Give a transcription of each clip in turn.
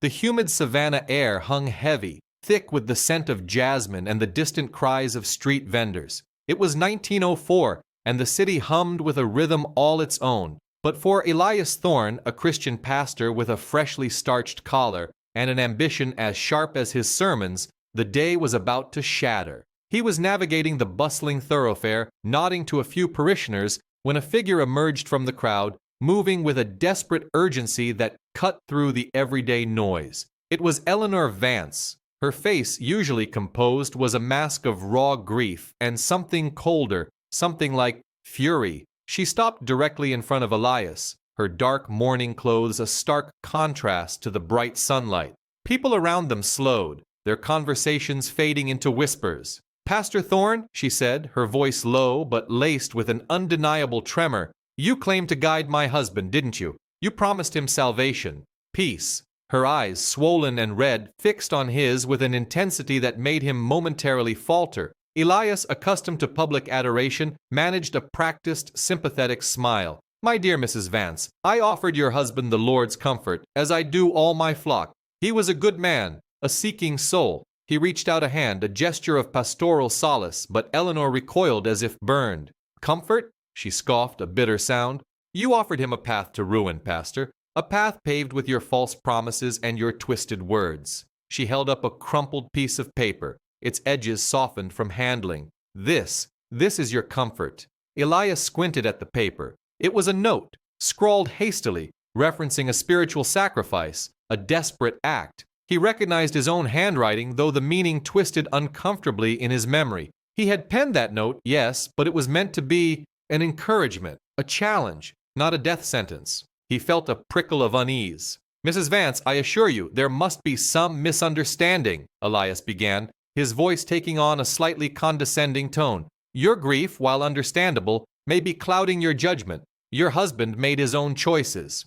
The humid Savannah air hung heavy, thick with the scent of jasmine and the distant cries of street vendors. It was 1904, and the city hummed with a rhythm all its own. But for Elias Thorne, a Christian pastor with a freshly starched collar and an ambition as sharp as his sermons, the day was about to shatter. He was navigating the bustling thoroughfare, nodding to a few parishioners, when a figure emerged from the crowd, moving with a desperate urgency that cut through the everyday noise. It was Eleanor Vance. Her face, usually composed, was a mask of raw grief and something colder, something like fury. She stopped directly in front of Elias, her dark mourning clothes a stark contrast to the bright sunlight. People around them slowed, their conversations fading into whispers. "Pastor Thorne," she said, her voice low but laced with an undeniable tremor, "you claimed to guide my husband, didn't you? You promised him salvation, peace." Her eyes, swollen and red, fixed on his with an intensity that made him momentarily falter. Elias, accustomed to public adoration, managed a practiced, sympathetic smile. "My dear Mrs. Vance, I offered your husband the Lord's comfort, as I do all my flock. He was a good man, a seeking soul." He reached out a hand, a gesture of pastoral solace, but Eleanor recoiled as if burned. "Comfort?" she scoffed, a bitter sound. "You offered him a path to ruin, Pastor, a path paved with your false promises and your twisted words." She held up a crumpled piece of paper, its edges softened from handling. This is your comfort." Elias squinted at the paper. It was a note, scrawled hastily, referencing a spiritual sacrifice, a desperate act. He recognized his own handwriting, though the meaning twisted uncomfortably in his memory. He had penned that note, yes, but it was meant to be an encouragement, a challenge, not a death sentence. He felt a prickle of unease. "Mrs. Vance, I assure you, there must be some misunderstanding," Elias began, his voice taking on a slightly condescending tone. "Your grief, while understandable, may be clouding your judgment. Your husband made his own choices."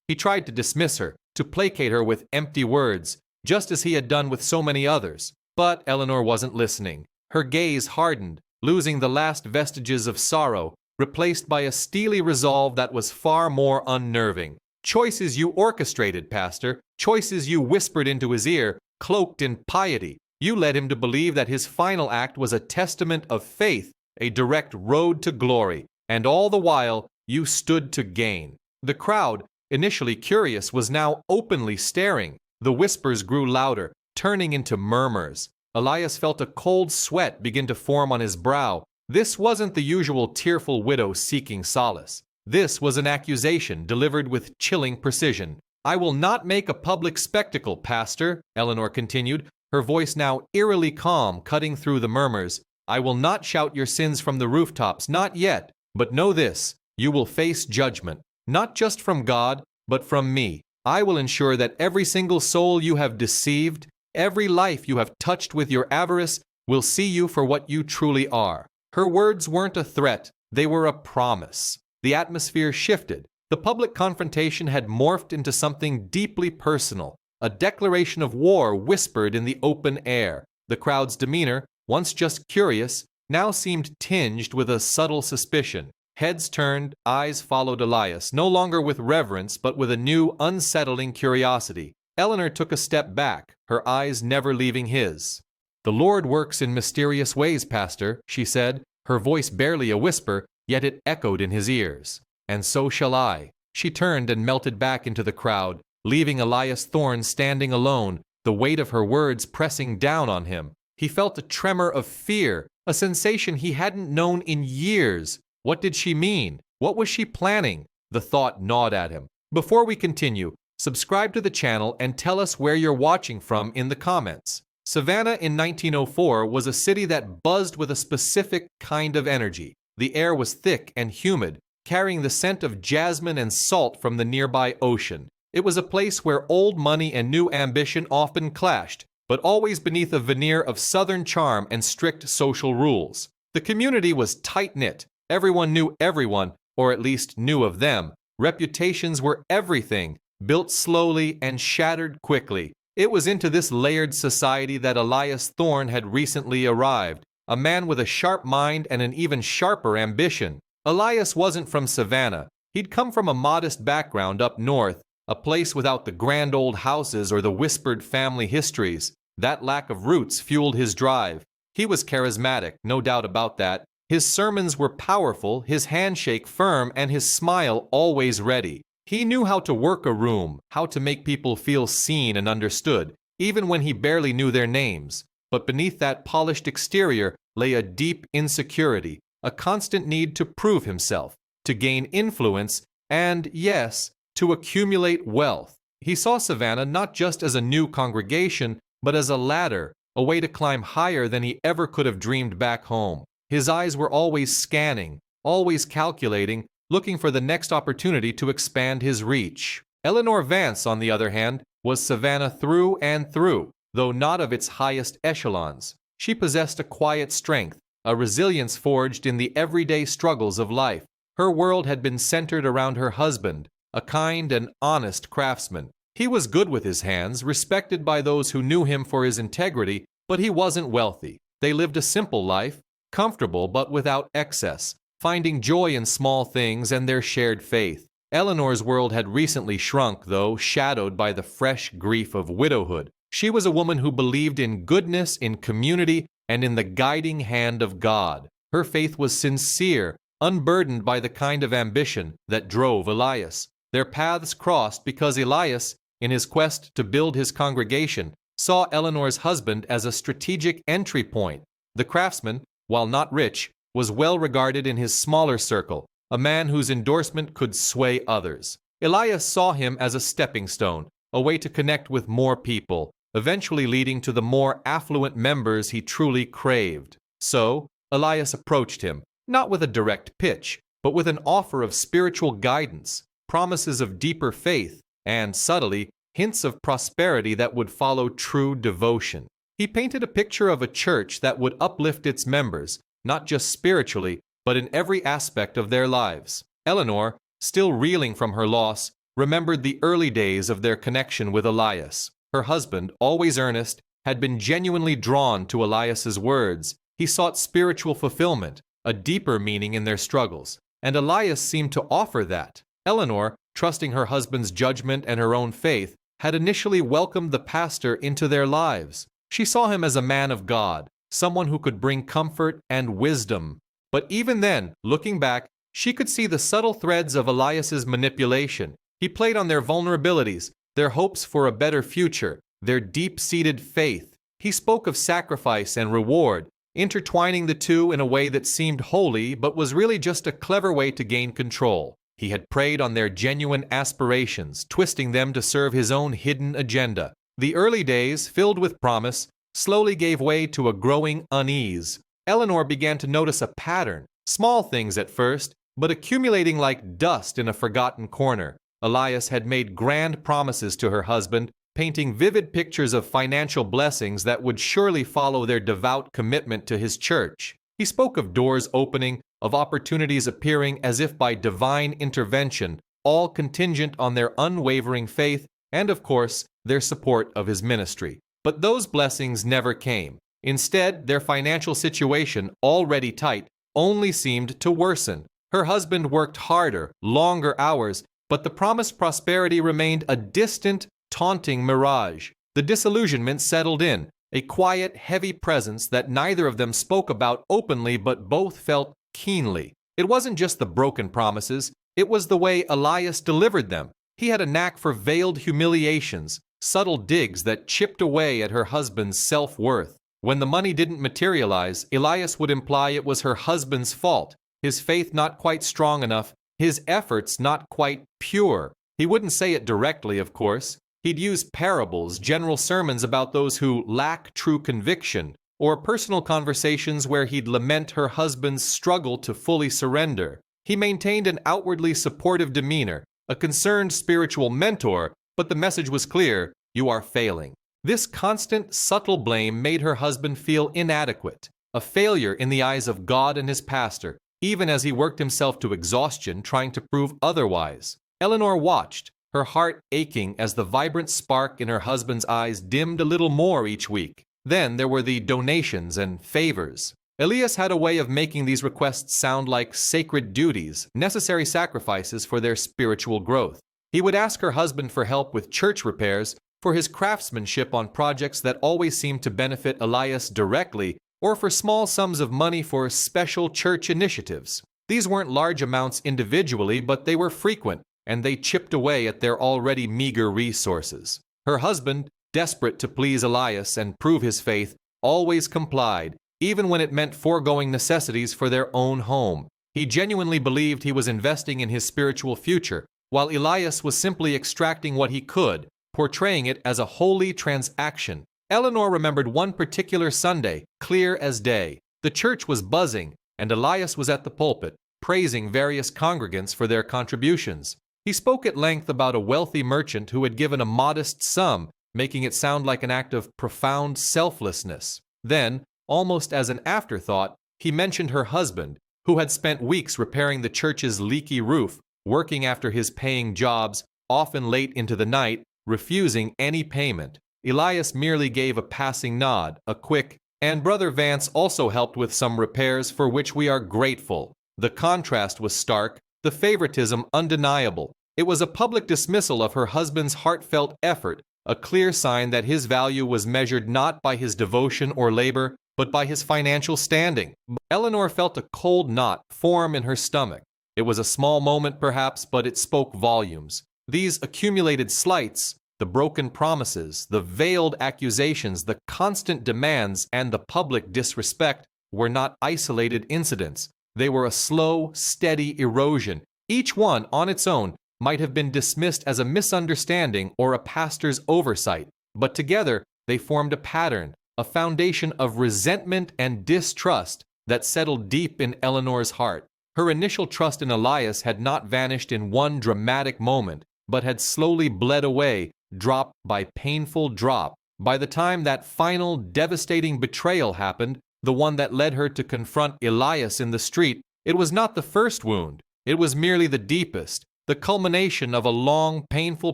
He tried to dismiss her, to placate her with empty words, just as he had done with so many others. But Eleanor wasn't listening. Her gaze hardened, losing the last vestiges of sorrow, replaced by a steely resolve that was far more unnerving. "Choices you orchestrated, Pastor, choices you whispered into his ear, cloaked in piety. You led him to believe that his final act was a testament of faith, a direct road to glory, and all the while you stood to gain." The crowd, initially curious, was now openly staring. The whispers grew louder, turning into murmurs. Elias felt a cold sweat begin to form on his brow. This wasn't the usual tearful widow seeking solace. This was an accusation delivered with chilling precision. "I will not make a public spectacle, Pastor," Eleanor continued, her voice now eerily calm, cutting through the murmurs. "I will not shout your sins from the rooftops, not yet. But know this, you will face judgment. Not just from God, but from me. I will ensure that every single soul you have deceived, every life you have touched with your avarice, will see you for what you truly are." Her words weren't a threat, they were a promise. The atmosphere shifted. The public confrontation had morphed into something deeply personal, a declaration of war whispered in the open air. The crowd's demeanor, once just curious, now seemed tinged with a subtle suspicion. Heads turned, eyes followed Elias, no longer with reverence, but with a new, unsettling curiosity. Eleanor took a step back, her eyes never leaving his. "The Lord works in mysterious ways, Pastor," she said, her voice barely a whisper, yet it echoed in his ears. "And so shall I." She turned and melted back into the crowd, leaving Elias Thorne standing alone, the weight of her words pressing down on him. He felt a tremor of fear, a sensation he hadn't known in years. What did she mean? What was she planning? The thought gnawed at him. Before we continue, subscribe to the channel and tell us where you're watching from in the comments. Savannah in 1904 was a city that buzzed with a specific kind of energy. The air was thick and humid, carrying the scent of jasmine and salt from the nearby ocean. It was a place where old money and new ambition often clashed, but always beneath a veneer of southern charm and strict social rules. The community was tight-knit. Everyone knew everyone, or at least knew of them. Reputations were everything, built slowly and shattered quickly. It was into this layered society that Elias Thorne had recently arrived, a man with a sharp mind and an even sharper ambition. Elias wasn't from Savannah. He'd come from a modest background up north, a place without the grand old houses or the whispered family histories. That lack of roots fueled his drive. He was charismatic, no doubt about that. His sermons were powerful, his handshake firm, and his smile always ready. He knew how to work a room, how to make people feel seen and understood, even when he barely knew their names. But beneath that polished exterior lay a deep insecurity, a constant need to prove himself, to gain influence, and, yes, to accumulate wealth. He saw Savannah not just as a new congregation, but as a ladder, a way to climb higher than he ever could have dreamed back home. His eyes were always scanning, always calculating, looking for the next opportunity to expand his reach. Eleanor Vance, on the other hand, was Savannah through and through, though not of its highest echelons. She possessed a quiet strength, a resilience forged in the everyday struggles of life. Her world had been centered around her husband, a kind and honest craftsman. He was good with his hands, respected by those who knew him for his integrity, but he wasn't wealthy. They lived a simple life, comfortable but without excess, finding joy in small things and their shared faith. Eleanor's world had recently shrunk, though, shadowed by the fresh grief of widowhood. She was a woman who believed in goodness, in community, and in the guiding hand of God. Her faith was sincere, unburdened by the kind of ambition that drove Elias. Their paths crossed because Elias, in his quest to build his congregation, saw Eleanor's husband as a strategic entry point. The craftsman, while not rich, was well regarded in his smaller circle, a man whose endorsement could sway others. Elias saw him as a stepping stone, a way to connect with more people, eventually leading to the more affluent members he truly craved. So, Elias approached him, not with a direct pitch, but with an offer of spiritual guidance, promises of deeper faith, and, subtly, hints of prosperity that would follow true devotion. He painted a picture of a church that would uplift its members, not just spiritually, but in every aspect of their lives. Eleanor, still reeling from her loss, remembered the early days of their connection with Elias. Her husband, always earnest, had been genuinely drawn to Elias's words. He sought spiritual fulfillment, a deeper meaning in their struggles, and Elias seemed to offer that. Eleanor, trusting her husband's judgment and her own faith, had initially welcomed the pastor into their lives. She saw him as a man of God, someone who could bring comfort and wisdom. But even then, looking back, she could see the subtle threads of Elias's manipulation. He played on their vulnerabilities, their hopes for a better future, their deep-seated faith. He spoke of sacrifice and reward, intertwining the two in a way that seemed holy but was really just a clever way to gain control. He had preyed on their genuine aspirations, twisting them to serve his own hidden agenda. The early days, filled with promise, slowly gave way to a growing unease. Eleanor began to notice a pattern, small things at first, but accumulating like dust in a forgotten corner. Elias had made grand promises to her husband, painting vivid pictures of financial blessings that would surely follow their devout commitment to his church. He spoke of doors opening, of opportunities appearing as if by divine intervention, all contingent on their unwavering faith and, of course, their support of his ministry. But those blessings never came. Instead, their financial situation, already tight, only seemed to worsen. Her husband worked harder, longer hours, but the promised prosperity remained a distant, taunting mirage. The disillusionment settled in, a quiet, heavy presence that neither of them spoke about openly but both felt keenly. It wasn't just the broken promises, it was the way Elias delivered them. He had a knack for veiled humiliations, subtle digs that chipped away at her husband's self-worth. When the money didn't materialize, Elias would imply it was her husband's fault, his faith not quite strong enough, his efforts not quite pure. He wouldn't say it directly, of course. He'd use parables, general sermons about those who lack true conviction, or personal conversations where he'd lament her husband's struggle to fully surrender. He maintained an outwardly supportive demeanor, a concerned spiritual mentor, but the message was clear: you are failing. This constant, subtle blame made her husband feel inadequate, a failure in the eyes of God and his pastor, even as he worked himself to exhaustion trying to prove otherwise. Eleanor watched, her heart aching as the vibrant spark in her husband's eyes dimmed a little more each week. Then there were the donations and favors. Elias had a way of making these requests sound like sacred duties, necessary sacrifices for their spiritual growth. He would ask her husband for help with church repairs, for his craftsmanship on projects that always seemed to benefit Elias directly, or for small sums of money for special church initiatives. These weren't large amounts individually, but they were frequent, and they chipped away at their already meager resources. Her husband, desperate to please Elias and prove his faith, always complied, even when it meant foregoing necessities for their own home. He genuinely believed he was investing in his spiritual future, while Elias was simply extracting what he could, portraying it as a holy transaction. Eleanor remembered one particular Sunday, clear as day. The church was buzzing, and Elias was at the pulpit, praising various congregants for their contributions. He spoke at length about a wealthy merchant who had given a modest sum, making it sound like an act of profound selflessness. Then, almost as an afterthought, he mentioned her husband, who had spent weeks repairing the church's leaky roof, working after his paying jobs, often late into the night, refusing any payment. Elias merely gave a passing nod, a quick, "And Brother Vance also helped with some repairs for which we are grateful." The contrast was stark, the favoritism undeniable. It was a public dismissal of her husband's heartfelt effort, a clear sign that his value was measured not by his devotion or labor, but by his financial standing. Eleanor felt a cold knot form in her stomach. It was a small moment, perhaps, but it spoke volumes. These accumulated slights, the broken promises, the veiled accusations, the constant demands, and the public disrespect were not isolated incidents. They were a slow, steady erosion. Each one, on its own, might have been dismissed as a misunderstanding or a pastor's oversight, but together they formed a pattern, a foundation of resentment and distrust that settled deep in Eleanor's heart. Her initial trust in Elias had not vanished in one dramatic moment, but had slowly bled away, drop by painful drop. By the time that final, devastating betrayal happened, the one that led her to confront Elias in the street, it was not the first wound. It was merely the deepest, the culmination of a long, painful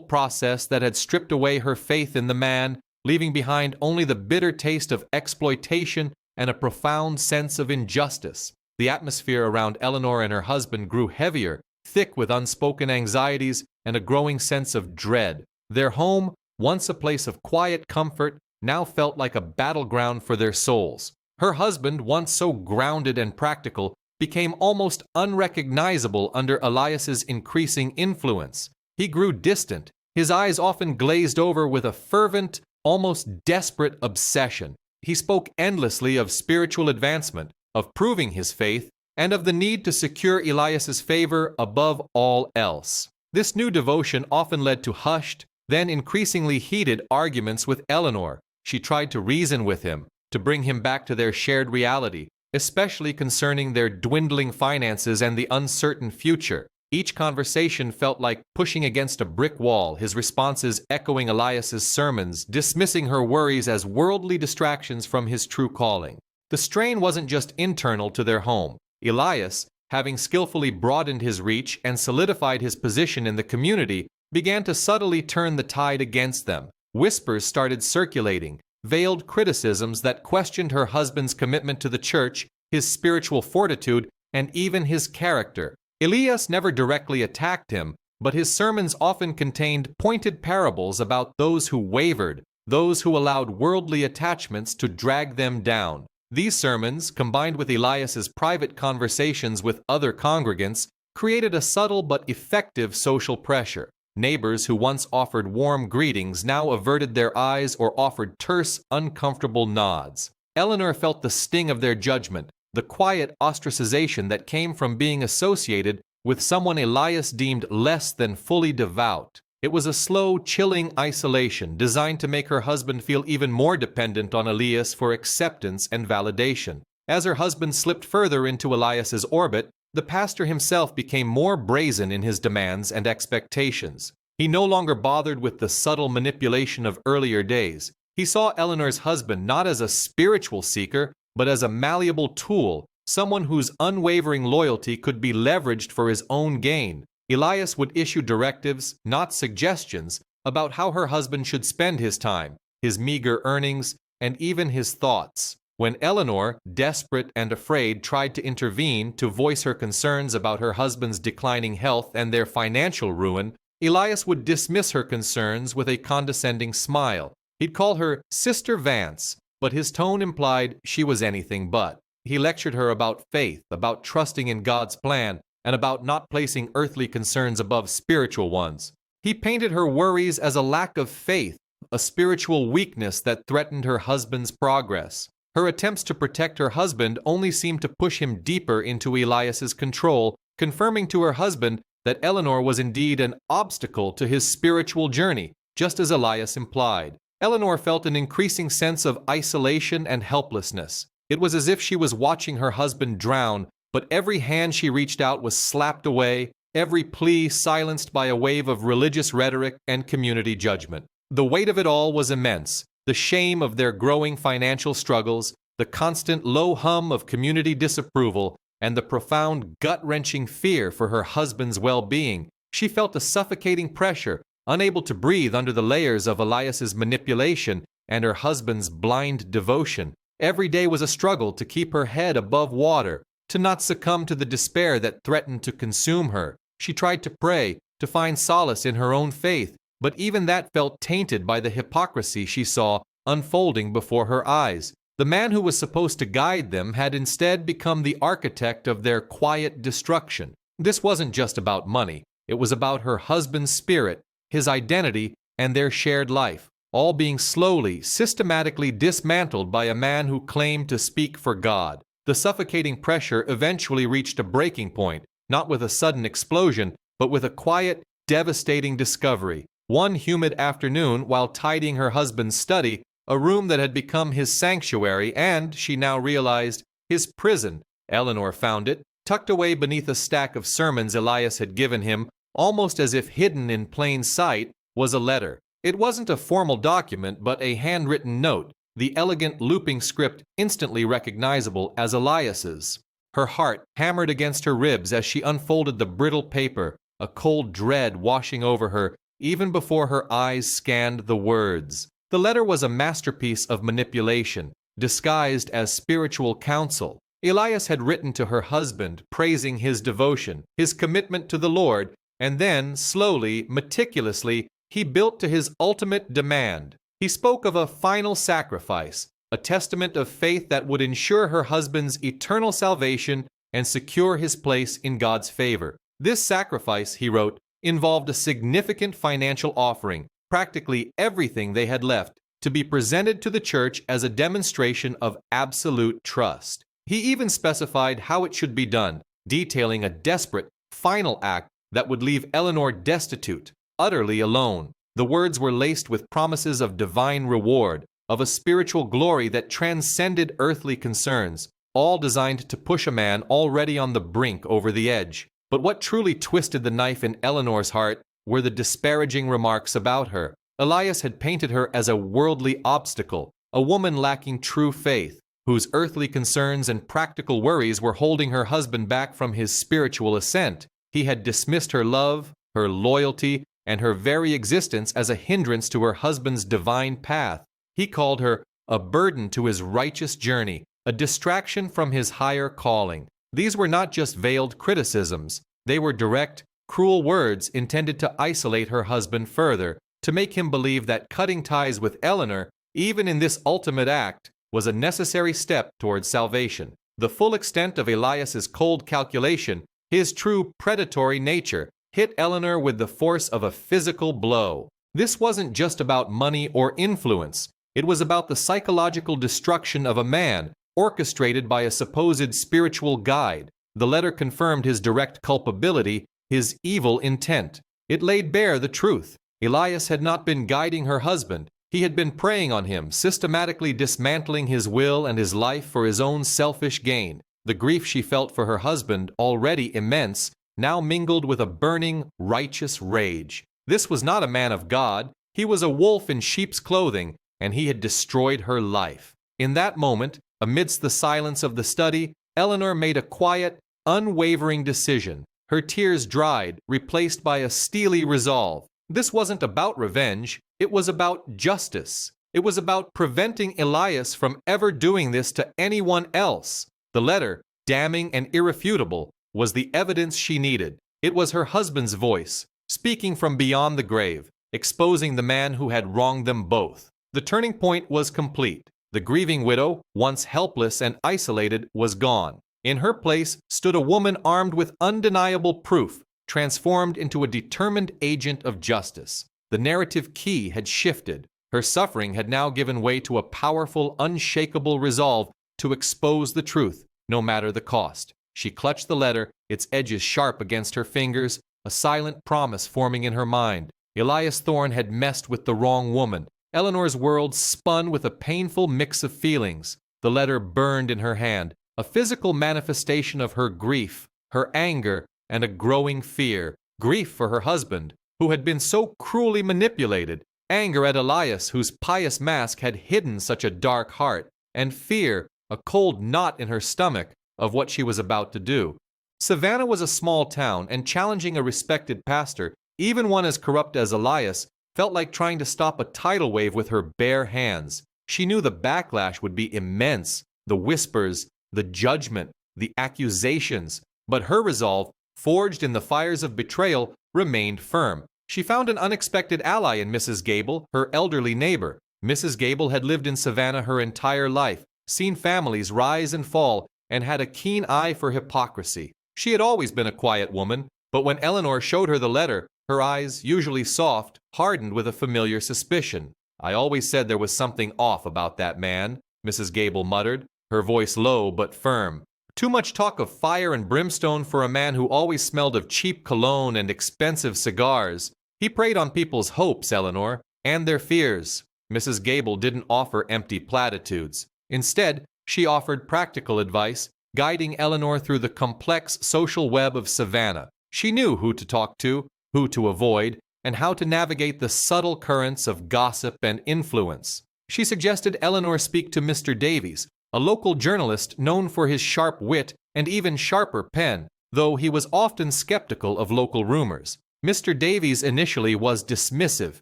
process that had stripped away her faith in the man, leaving behind only the bitter taste of exploitation and a profound sense of injustice. The atmosphere around Eleanor and her husband grew heavier, thick with unspoken anxieties and a growing sense of dread. Their home, once a place of quiet comfort, now felt like a battleground for their souls. Her husband, once so grounded and practical, became almost unrecognizable under Elias's increasing influence. He grew distant, his eyes often glazed over with a fervent, almost desperate obsession. He spoke endlessly of spiritual advancement, of proving his faith, and of the need to secure Elias's favor above all else. This new devotion often led to hushed, then increasingly heated arguments with Eleanor. She tried to reason with him, to bring him back to their shared reality, especially concerning their dwindling finances and the uncertain future. Each conversation felt like pushing against a brick wall, his responses echoing Elias's sermons, dismissing her worries as worldly distractions from his true calling. The strain wasn't just internal to their home. Elias, having skillfully broadened his reach and solidified his position in the community, began to subtly turn the tide against them. Whispers started circulating, veiled criticisms that questioned her husband's commitment to the church, his spiritual fortitude, and even his character. Elias never directly attacked him, but his sermons often contained pointed parables about those who wavered, those who allowed worldly attachments to drag them down. These sermons, combined with Elias's private conversations with other congregants, created a subtle but effective social pressure. Neighbors who once offered warm greetings now averted their eyes or offered terse, uncomfortable nods. Eleanor felt the sting of their judgment, the quiet ostracization that came from being associated with someone Elias deemed less than fully devout. It was a slow, chilling isolation designed to make her husband feel even more dependent on Elias for acceptance and validation. As her husband slipped further into Elias's orbit, the pastor himself became more brazen in his demands and expectations. He no longer bothered with the subtle manipulation of earlier days. He saw Eleanor's husband not as a spiritual seeker, but as a malleable tool, someone whose unwavering loyalty could be leveraged for his own gain. Elias would issue directives, not suggestions, about how her husband should spend his time, his meager earnings, and even his thoughts. When Eleanor, desperate and afraid, tried to intervene to voice her concerns about her husband's declining health and their financial ruin, Elias would dismiss her concerns with a condescending smile. He'd call her Sister Vance, but his tone implied she was anything but. He lectured her about faith, about trusting in God's plan, and about not placing earthly concerns above spiritual ones. He painted her worries as a lack of faith, a spiritual weakness that threatened her husband's progress. Her attempts to protect her husband only seemed to push him deeper into Elias's control, confirming to her husband that Eleanor was indeed an obstacle to his spiritual journey, just as Elias implied. Eleanor felt an increasing sense of isolation and helplessness. It was as if she was watching her husband drown, but every hand she reached out was slapped away, every plea silenced by a wave of religious rhetoric and community judgment. The weight of it all was immense. The shame of their growing financial struggles, the constant low hum of community disapproval, and the profound gut-wrenching fear for her husband's well-being. She felt a suffocating pressure, unable to breathe under the layers of Elias's manipulation and her husband's blind devotion. Every day was a struggle to keep her head above water, to not succumb to the despair that threatened to consume her. She tried to pray, to find solace in her own faith, but even that felt tainted by the hypocrisy she saw unfolding before her eyes. The man who was supposed to guide them had instead become the architect of their quiet destruction. This wasn't just about money. It was about her husband's spirit, his identity, and their shared life, all being slowly, systematically dismantled by a man who claimed to speak for God. The suffocating pressure eventually reached a breaking point, not with a sudden explosion, but with a quiet, devastating discovery. One humid afternoon, while tidying her husband's study, a room that had become his sanctuary and, she now realized, his prison, Eleanor found it, tucked away beneath a stack of sermons Elias had given him, almost as if hidden in plain sight, was a letter. It wasn't a formal document, but a handwritten note, the elegant looping script instantly recognizable as Elias's. Her heart hammered against her ribs as she unfolded the brittle paper, a cold dread washing over her, even before her eyes scanned the words. The letter was a masterpiece of manipulation, disguised as spiritual counsel. Elias had written to her husband, praising his devotion, his commitment to the Lord, and then, slowly, meticulously, he built to his ultimate demand. He spoke of a final sacrifice, a testament of faith that would ensure her husband's eternal salvation and secure his place in God's favor. This sacrifice, he wrote, involved a significant financial offering, practically everything they had left, to be presented to the church as a demonstration of absolute trust. He even specified how it should be done, detailing a desperate, final act that would leave Eleanor destitute, utterly alone. The words were laced with promises of divine reward, of a spiritual glory that transcended earthly concerns, all designed to push a man already on the brink over the edge. But what truly twisted the knife in Eleanor's heart were the disparaging remarks about her. Elias had painted her as a worldly obstacle, a woman lacking true faith, whose earthly concerns and practical worries were holding her husband back from his spiritual ascent. He had dismissed her love, her loyalty, and her very existence as a hindrance to her husband's divine path. He called her a burden to his righteous journey, a distraction from his higher calling. These were not just veiled criticisms. They were direct, cruel words intended to isolate her husband further, to make him believe that cutting ties with Eleanor, even in this ultimate act, was a necessary step towards salvation. The full extent of Elias's cold calculation, his true predatory nature, hit Eleanor with the force of a physical blow. This wasn't just about money or influence. It was about the psychological destruction of a man, orchestrated by a supposed spiritual guide. The letter confirmed his direct culpability, his evil intent. It laid bare the truth. Elias had not been guiding her husband. He had been preying on him, systematically dismantling his will and his life for his own selfish gain. The grief she felt for her husband, already immense, now mingled with a burning, righteous rage. This was not a man of God. He was a wolf in sheep's clothing, and he had destroyed her life. In that moment, amidst the silence of the study, Eleanor made a quiet, unwavering decision. Her tears dried, replaced by a steely resolve. This wasn't about revenge. It was about justice. It was about preventing Elias from ever doing this to anyone else. The letter, damning and irrefutable, was the evidence she needed. It was her husband's voice, speaking from beyond the grave, exposing the man who had wronged them both. The turning point was complete. The grieving widow, once helpless and isolated, was gone. In her place stood a woman armed with undeniable proof, transformed into a determined agent of justice. The narrative key had shifted. Her suffering had now given way to a powerful, unshakable resolve to expose the truth, no matter the cost. She clutched the letter, its edges sharp against her fingers, a silent promise forming in her mind. Elias Thorne had messed with the wrong woman. Eleanor's world spun with a painful mix of feelings. The letter burned in her hand, a physical manifestation of her grief, her anger, and a growing fear. Grief for her husband, who had been so cruelly manipulated, anger at Elias, whose pious mask had hidden such a dark heart, and fear, a cold knot in her stomach, of what she was about to do. Savannah was a small town, and challenging a respected pastor, even one as corrupt as Elias, felt like trying to stop a tidal wave with her bare hands. She knew the backlash would be immense, the whispers, the judgment, the accusations, but her resolve, forged in the fires of betrayal, remained firm. She found an unexpected ally in Mrs. Gable, her elderly neighbor. Mrs. Gable had lived in Savannah her entire life, seen families rise and fall, and had a keen eye for hypocrisy. She had always been a quiet woman, but when Eleanor showed her the letter, her eyes, usually soft, hardened with a familiar suspicion. "I always said there was something off about that man," Mrs. Gable muttered, her voice low but firm. "Too much talk of fire and brimstone for a man who always smelled of cheap cologne and expensive cigars. He preyed on people's hopes, Eleanor, and their fears." Mrs. Gable didn't offer empty platitudes. Instead, she offered practical advice, guiding Eleanor through the complex social web of Savannah. She knew who to talk to, who to avoid, and how to navigate the subtle currents of gossip and influence. She suggested Eleanor speak to Mr. Davies, a local journalist known for his sharp wit and even sharper pen, though he was often skeptical of local rumors. Mr. Davies initially was dismissive.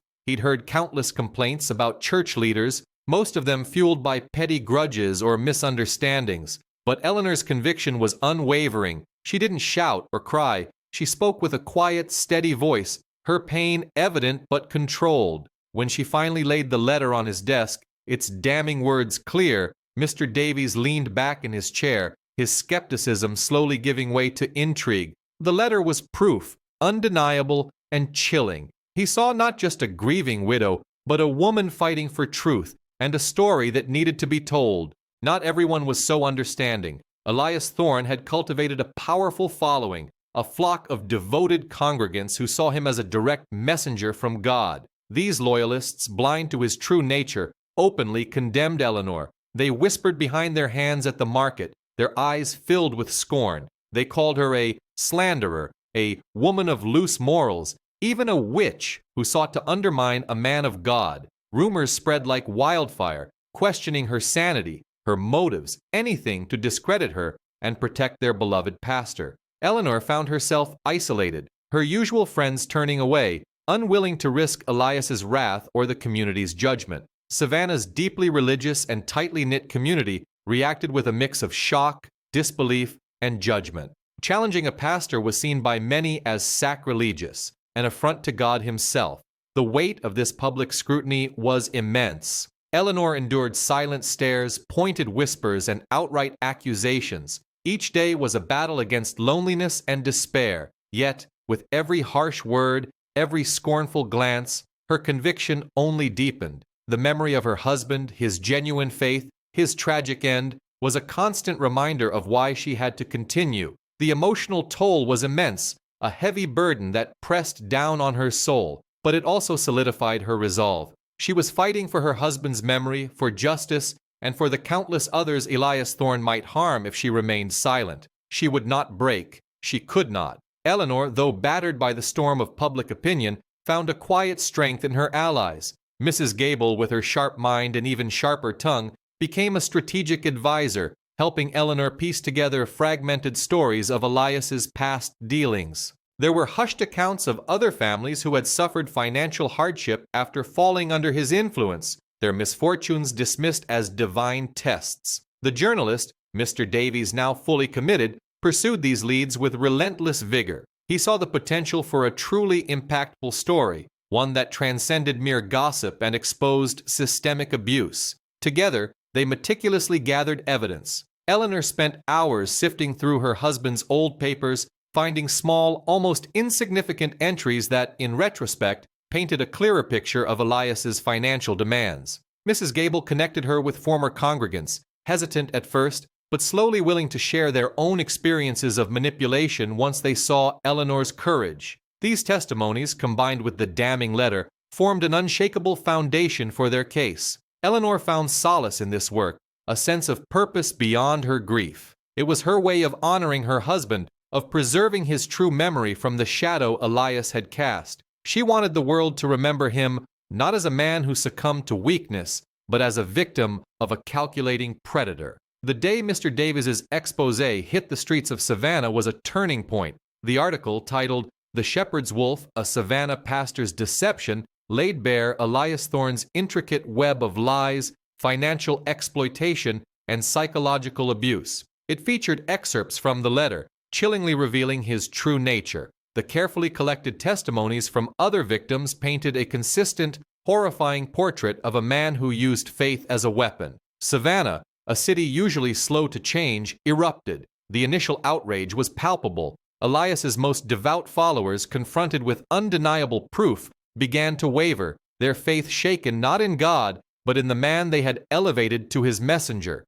He'd heard countless complaints about church leaders, most of them fueled by petty grudges or misunderstandings. But Eleanor's conviction was unwavering. She didn't shout or cry. She spoke with a quiet, steady voice, her pain evident but controlled. When she finally laid the letter on his desk, its damning words clear, Mr. Davies leaned back in his chair, his skepticism slowly giving way to intrigue. The letter was proof, undeniable and chilling. He saw not just a grieving widow, but a woman fighting for truth, and a story that needed to be told. Not everyone was so understanding. Elias Thorne had cultivated a powerful following, a flock of devoted congregants who saw him as a direct messenger from God. These loyalists, blind to his true nature, openly condemned Eleanor. They whispered behind their hands at the market, their eyes filled with scorn. They called her a slanderer, a woman of loose morals, even a witch who sought to undermine a man of God. Rumors spread like wildfire, questioning her sanity, her motives, anything to discredit her and protect their beloved pastor. Eleanor found herself isolated, her usual friends turning away, unwilling to risk Elias's wrath or the community's judgment. Savannah's deeply religious and tightly knit community reacted with a mix of shock, disbelief, and judgment. Challenging a pastor was seen by many as sacrilegious, an affront to God himself. The weight of this public scrutiny was immense. Eleanor endured silent stares, pointed whispers, and outright accusations. Each day was a battle against loneliness and despair. Yet, with every harsh word, every scornful glance, her conviction only deepened. The memory of her husband, his genuine faith, his tragic end, was a constant reminder of why she had to continue. The emotional toll was immense, a heavy burden that pressed down on her soul, but it also solidified her resolve. She was fighting for her husband's memory, for justice, and for the countless others Elias Thorne might harm if she remained silent. She would not break. She could not. Eleanor, though battered by the storm of public opinion, found a quiet strength in her allies. Mrs. Gable, with her sharp mind and even sharper tongue, became a strategic advisor, helping Eleanor piece together fragmented stories of Elias's past dealings. There were hushed accounts of other families who had suffered financial hardship after falling under his influence, their misfortunes dismissed as divine tests. The journalist, Mr. Davies, now fully committed, pursued these leads with relentless vigor. He saw the potential for a truly impactful story, one that transcended mere gossip and exposed systemic abuse. Together, they meticulously gathered evidence. Eleanor spent hours sifting through her husband's old papers, finding small, almost insignificant entries that, in retrospect, painted a clearer picture of Elias's financial demands. Mrs. Gable connected her with former congregants, hesitant at first, but slowly willing to share their own experiences of manipulation once they saw Eleanor's courage. These testimonies, combined with the damning letter, formed an unshakable foundation for their case. Eleanor found solace in this work, a sense of purpose beyond her grief. It was her way of honoring her husband, of preserving his true memory from the shadow Elias had cast. She wanted the world to remember him not as a man who succumbed to weakness, but as a victim of a calculating predator. The day Mr. Davis's exposé hit the streets of Savannah was a turning point. The article, titled "The Shepherd's Wolf, a Savannah Pastor's Deception," laid bare Elias Thorne's intricate web of lies, financial exploitation, and psychological abuse. It featured excerpts from the letter, chillingly revealing his true nature. The carefully collected testimonies from other victims painted a consistent, horrifying portrait of a man who used faith as a weapon. Savannah, a city usually slow to change, erupted. The initial outrage was palpable. Elias's most devout followers, confronted with undeniable proof, began to waver, their faith shaken not in God, but in the man they had elevated to his messenger.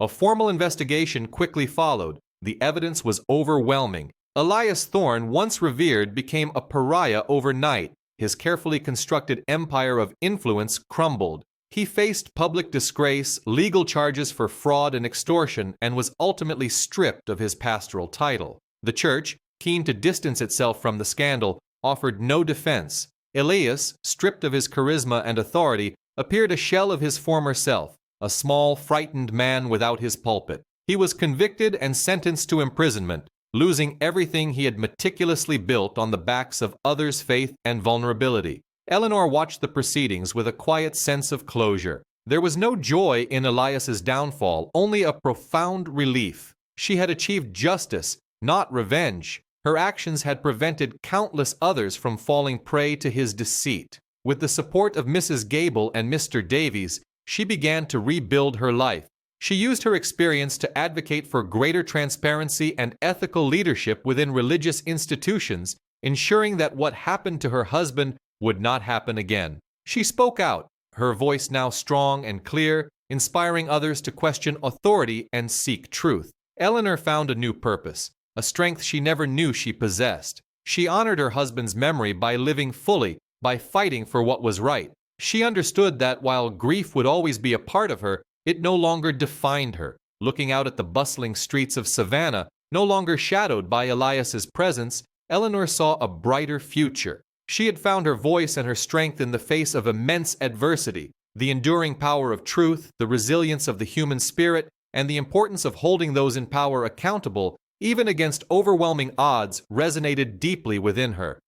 A formal investigation quickly followed. The evidence was overwhelming. Elias Thorne, once revered, became a pariah overnight. His carefully constructed empire of influence crumbled. He faced public disgrace, legal charges for fraud and extortion, and was ultimately stripped of his pastoral title. The church, keen to distance itself from the scandal, offered no defense. Elias, stripped of his charisma and authority, appeared a shell of his former self, a small, frightened man without his pulpit. He was convicted and sentenced to imprisonment, losing everything he had meticulously built on the backs of others' faith and vulnerability. Eleanor watched the proceedings with a quiet sense of closure. There was no joy in Elias's downfall, only a profound relief. She had achieved justice, not revenge. Her actions had prevented countless others from falling prey to his deceit. With the support of Mrs. Gable and Mr. Davies, she began to rebuild her life. She used her experience to advocate for greater transparency and ethical leadership within religious institutions, ensuring that what happened to her husband would not happen again. She spoke out, her voice now strong and clear, inspiring others to question authority and seek truth. Eleanor found a new purpose, a strength she never knew she possessed. She honored her husband's memory by living fully, by fighting for what was right. She understood that while grief would always be a part of her, it no longer defined her. Looking out at the bustling streets of Savannah, no longer shadowed by Elias's presence, Eleanor saw a brighter future. She had found her voice and her strength in the face of immense adversity. The enduring power of truth, the resilience of the human spirit, and the importance of holding those in power accountable, even against overwhelming odds, resonated deeply within her.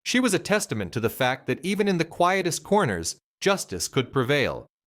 She was a testament to the fact that even in the quietest corners, justice could prevail.